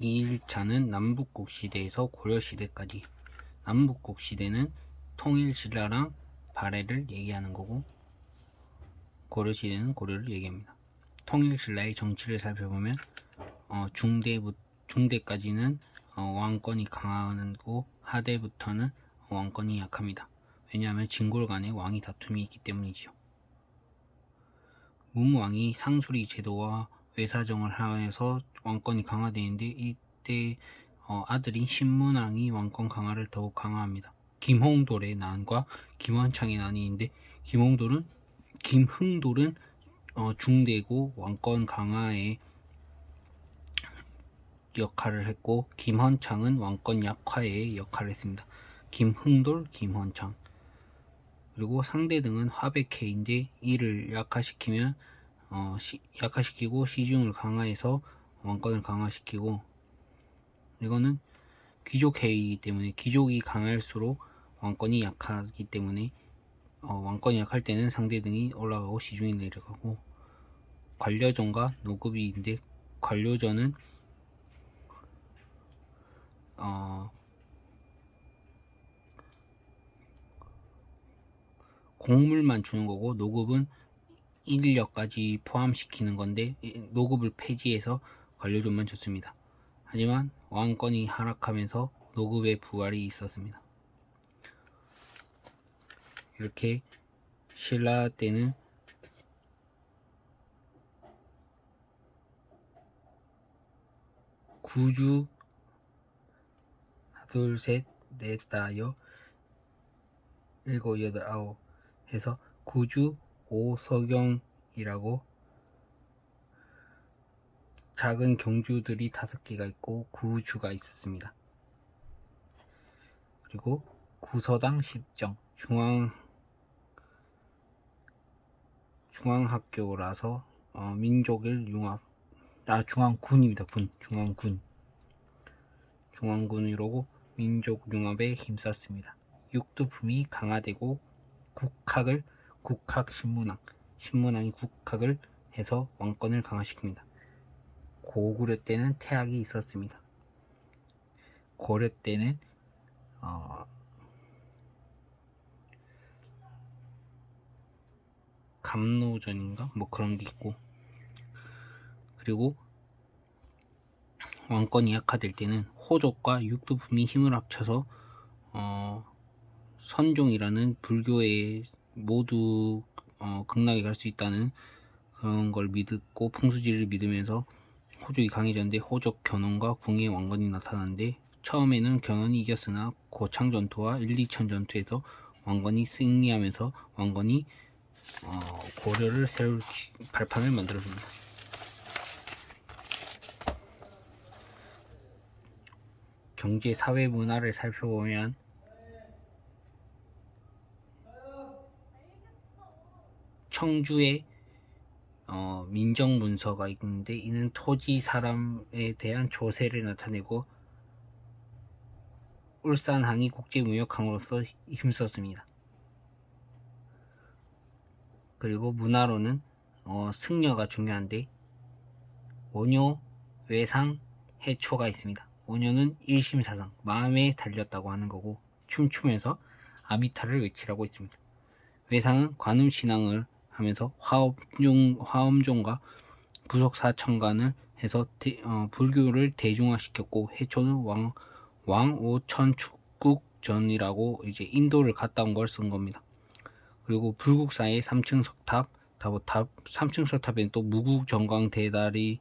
이 1차는 남북국 시대에서 고려시대까지. 남북국 시대는 통일신라랑 발해를 얘기하는 거고, 고려시대는 고려를 얘기합니다. 통일신라의 정치를 살펴보면 중대까지는 왕권이 강하고 하대부터는 왕권이 약합니다. 왜냐하면 진골 간에 왕이 다툼이 있기 때문이지요. 문왕이 상수리 제도와 외사정을 하여서 왕권이 강화되는데, 이때 아들인 신문왕이 왕권 강화를 더욱 강화합니다. 김홍돌의 난과 김원창의 난이 있는데, 김흥돌은 중대고 왕권 강화에 역할을 했고, 김헌창은 왕권 약화에 역할을 했습니다. 김흥돌, 김헌창. 그리고 상대 등은 화백해인데, 이를 약화시키고 시중을 강화해서 왕권을 강화시키고, 이거는 귀족회의이기 때문에 귀족이 강할수록 왕권이 약하기 때문에 왕권이 약할 때는 상대 등이 올라가고 시중이 내려가고, 관료전과 노급이인데, 관료전은 곡물만 주는 거고, 노급은 인력까지 포함시키는 건데, 노급을 폐지해서 관료전만 줬습니다. 하지만 왕권이 하락하면서 노급의 부활이 있었습니다. 이렇게 신라 때는 구주 둘, 셋, 넷, 다, 여, 일곱, 여덟, 아홉 해서 구주 오서경이라고 작은 경주들이 5개가 있고 구주가 있었습니다. 그리고 구서당 10정, 중앙학교라서 민족을 융합, 중앙군입니다. 중앙군이라고 민족 융합에 힘썼습니다. 육두품이 강화되고 신문왕이 국학을 해서 왕권을 강화시킵니다. 고구려 때는 태학이 있었습니다. 고려 때는 감로전인가 뭐 그런 게 있고, 그리고 왕권이 약화될 때는 호족과 육두품이 힘을 합쳐서 선종이라는 불교에 모두 극락에 갈 수 있다는 그런 걸 믿고 풍수지리를 믿으면서 호족이 강해졌는데, 호족 견훤과 궁의 왕건이 나타났는데, 처음에는 견훤이 이겼으나 고창 전투와 1, 2천 전투에서 왕건이 승리하면서 왕건이 고려를 세울 발판을 만들어줍니다. 경제, 사회, 문화를 살펴보면 청주에 민정문서가 있는데, 이는 토지 사람에 대한 조세를 나타내고 울산항이 국제무역항으로서 힘썼습니다. 그리고 문화로는 승려가 중요한데, 오뇨, 외상, 해초가 있습니다. 오뇨는 일심사상, 마음에 달렸다고 하는 거고, 춤추면서 아미타를 외치라고 있습니다. 외상은 관음신앙을 하면서 화엄종과 부속사천간을 해서 불교를 대중화시켰고, 해초는 왕오천축국전이라고 이제 인도를 갔다 온 걸 쓴 겁니다. 그리고 불국사의 3층 석탑, 다보탑, 3층 석탑에는 또 무국정광 대다라니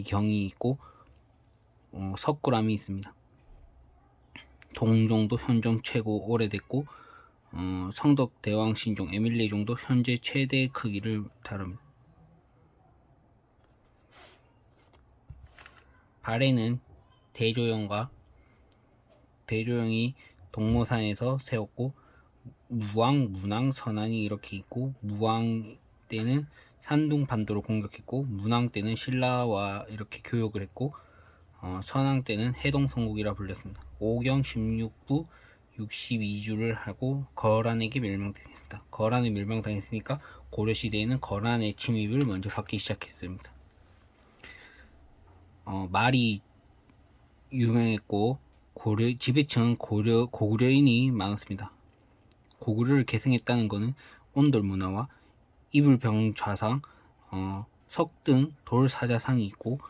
경이 있고 석굴암이 있습니다. 동종도 현종 최고 오래됐고, 성덕 대왕 신종 에밀레종도 현재 최대 크기를 다룹니다. 발해는 대조영이 동모산에서 세웠고, 무왕, 문왕, 선왕이 이렇게 있고, 무왕 때는 산둥반도를 공격했고, 문왕 때는 신라와 이렇게 교역을 했고, 선왕 때는 해동성국이라 불렸습니다. 5경 16부 62주를 하고 거란에게 멸망당했습니다. 거란에 멸망당했으니까 고려시대에는 거란의 침입을 먼저 받기 시작했습니다. 말이 유명했고 지배층은 고구려인이 많았습니다. 고구려를 계승했다는 것은 온돌 문화와 이불병 좌상, 석등 돌사자상이 있고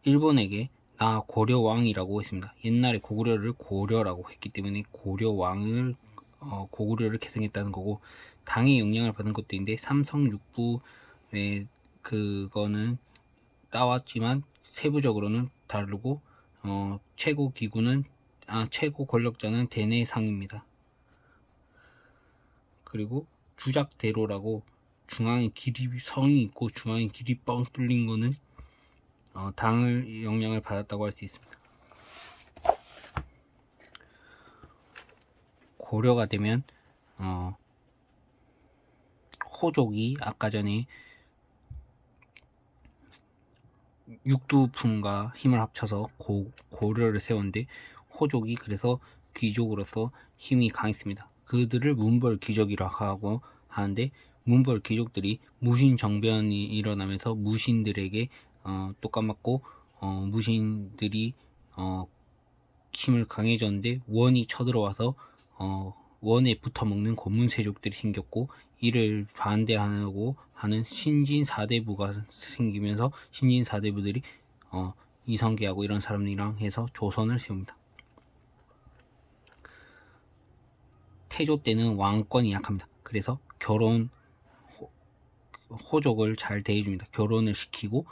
일본에게 나 고려왕이라고 했습니다. 옛날에 고구려를 고려라고 했기 때문에 고려왕을 고구려를 계승했다는 거고, 당의 영향을 받은 것도 있는데 삼성육부의 그거는 따왔지만 세부적으로는 다르고 최고 기구는 최고 권력자는 대내상입니다. 그리고 주작대로라고 중앙에 길이 성이 있고 중앙에 길이 뻥 뚫린 거는 당을 영향을 받았다고 할 수 있습니다. 고려가 되면 호족이 아까 전에 육두풍과 힘을 합쳐서 고려를 세웠는데, 호족이 그래서 귀족으로서 힘이 강했습니다. 그들을 문벌 귀족이라고 하는데, 문벌 귀족들이 무신 정변이 일어나면서 무신들에게 또 까먹고 무신들이 힘을 강해졌는데, 원이 쳐들어와서 원에 붙어먹는 고문세족들이 생겼고, 이를 반대하고 하는 신진사대부가 생기면서 신진사대부들이 이성계하고 이런 사람들이랑 해서 조선을 세웁니다. 태조 때는 왕권이 약합니다. 그래서 호족을 잘 대해줍니다. 결혼을 시키고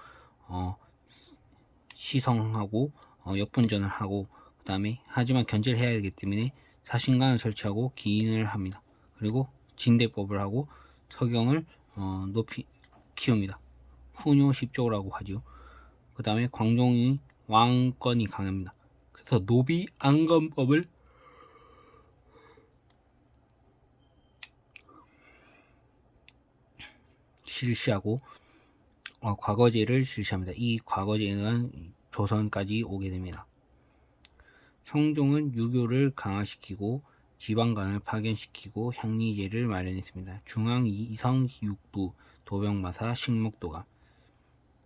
시성하고 역분전을 하고, 그 다음에 하지만 견제를 해야 되기 때문에 사신관을 설치하고 기인을 합니다. 그리고 진대법을 하고 서경을 높이 키웁니다. 훈효10조라고 하죠. 그 다음에 광종이 왕권이 강합니다. 그래서 노비안건법을 실시하고 과거제를 실시합니다. 이 과거제는 조선까지 오게 됩니다. 성종은 유교를 강화시키고 지방관을 파견시키고 향리제를 마련했습니다. 중앙 이성 육부, 도병마사, 식목도감,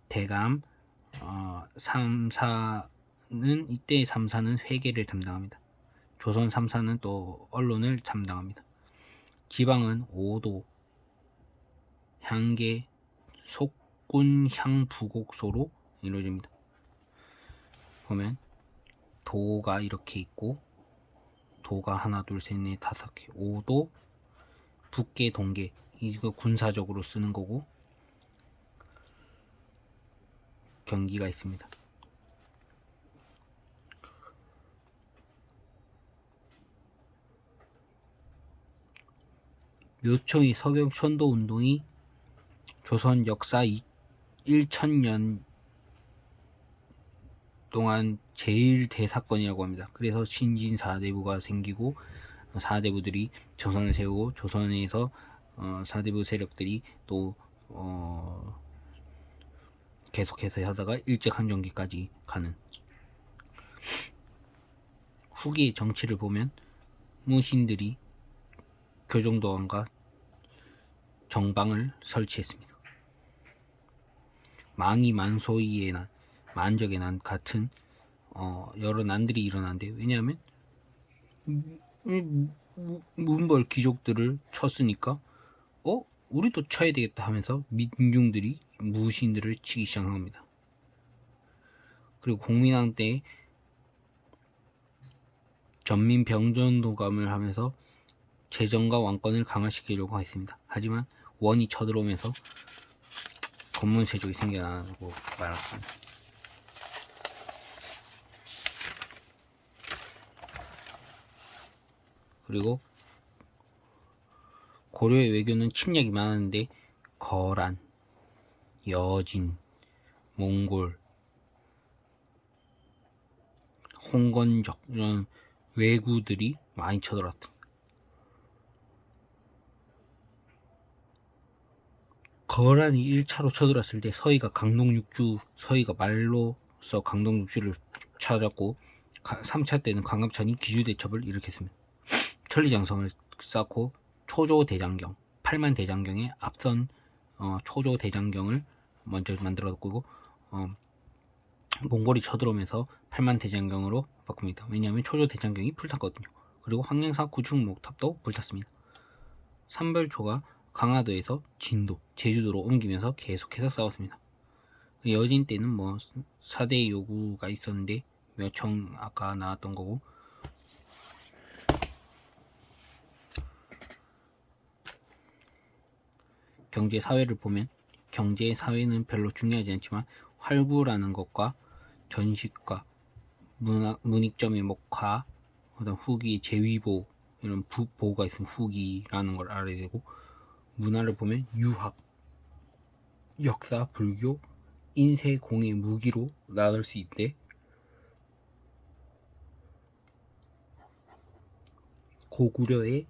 대감, 3사는 이때 3사는 회계를 담당합니다. 조선 3사는 또 언론을 담당합니다. 지방은 오도, 향계, 속군, 향부곡소로 이루어집니다. 보면 도가 이렇게 있고, 도가 하나 둘 셋 넷 다섯 개, 오도, 북계 동계, 이거 군사적으로 쓰는 거고, 경기가 있습니다. 묘초의 서경천도 운동이 조선 역사 1000년 동안 제일 대사건이라고 합니다. 그래서 신진사대부가 생기고 사대부들이 조선을 세우고, 조선에서 사대부 세력들이 또 계속해서 하다가 일제강점기까지 가는. 후기의 정치를 보면 무신들이 교정도원과 정방을 설치했습니다. 망이 만소이의 난, 만적의 난 같은 여러 난들이 일어났는데, 왜냐하면 문벌 귀족들을 쳤으니까 우리도 쳐야 되겠다 하면서 민중들이 무신들을 치기 시작합니다. 그리고 공민왕 때 전민 병전도감을 하면서 재정과 왕권을 강화시키려고 했습니다. 하지만 원이 쳐들어오면서 검문세족이 생겨나고 말았습니다. 그리고 고려의 외교는 침략이 많았는데 거란, 여진, 몽골, 홍건적 이런 왜구들이 많이 쳐들어왔다. 거란이 1차로 쳐들어왔을 때 서희가 강동육주, 서희가 말로써 강동육주를 찾았고, 3차 때는 강갑천이 기주대첩을 일으켰습니다. 천리장성을 쌓고 초조대장경, 8만 대장경에 앞선 초조대장경을 먼저 만들었고, 몽골이 쳐들어오면서 8만 대장경으로 바꿉니다. 왜냐하면 초조 대장경이 불탔거든요. 그리고 황령사 구축목탑도 불탔습니다. 삼별초가 강화도에서 진도, 제주도로 옮기면서 계속해서 싸웠습니다. 여진 때는 뭐 4대 요구가 있었는데 묘청 아까 나왔던 거고, 경제 사회를 보면 경제 사회는 별로 중요하지 않지만 활구라는 것과 전식과 문익점의 목화, 그다음 후기 제위보 이런 보호가 있으면 후기라는 걸 알아야 되고, 문화를 보면 유학, 역사, 불교, 인쇄, 공예, 무기로 나눌 수 있대. 고구려의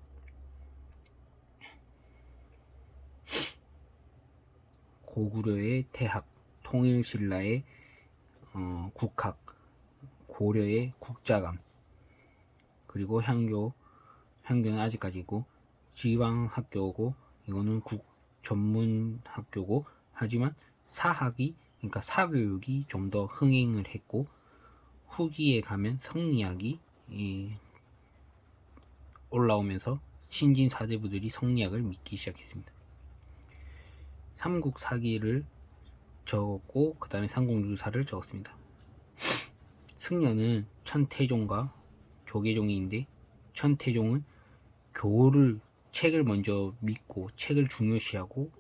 태학, 통일신라의 국학, 고려의 국자감, 그리고 향교는 아직까지고, 지방학교고 이거는 전문 학교고, 하지만 그러니까 사교육이 좀 더 흥행을 했고, 후기에 가면 성리학이 올라오면서 신진 사대부들이 성리학을 믿기 시작했습니다. 삼국사기를 적었고 그 다음에 삼국유사를 적었습니다. 승려는 천태종과 조계종인데, 천태종은 책을 먼저 믿고 책을 중요시하고,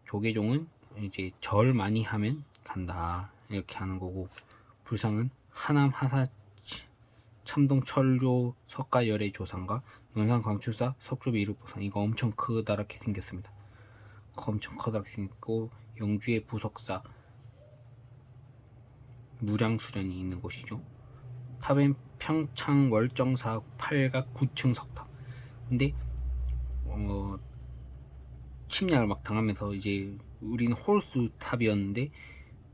조계종은 이제 절 많이 하면 간다 이렇게 하는 거고, 불상은 하남 하사 참동 철조 석가열의 조상과 논산 광출사 석조비 이륙보상, 이거 엄청 크다랗게 생겼습니다. 엄청 커다랗게 생겼고, 영주의 부석사 무량수련이 있는 곳이죠. 탑엔 평창 월정사 8각 9층 석탑. 근데 침략을 막 당하면서 이제 우리는 홀수 탑이었는데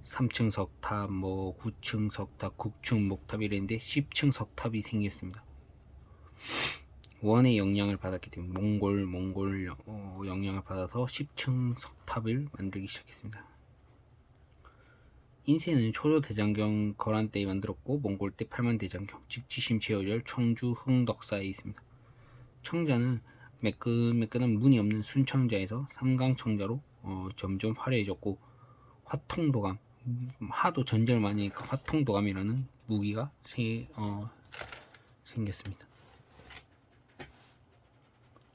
3층 석탑, 9층 석탑, 9층 목탑 이랬는데 10층 석탑이 생겼습니다. 원의 영향을 받았기 때문에 몽골 영향을 받아서 10층 석탑을 만들기 시작했습니다. 인쇄는 초조 대장경 거란 때 만들었고, 몽골 때 8만 대장경, 즉 지심 제어절 청주 흥덕사에 있습니다. 청자는 매끈매끈한 무늬 없는 순청자에서 삼강청자로 점점 화려해졌고, 화통도감, 하도 전쟁을 많이 하니까 화통도감이라는 무기가 생겼습니다.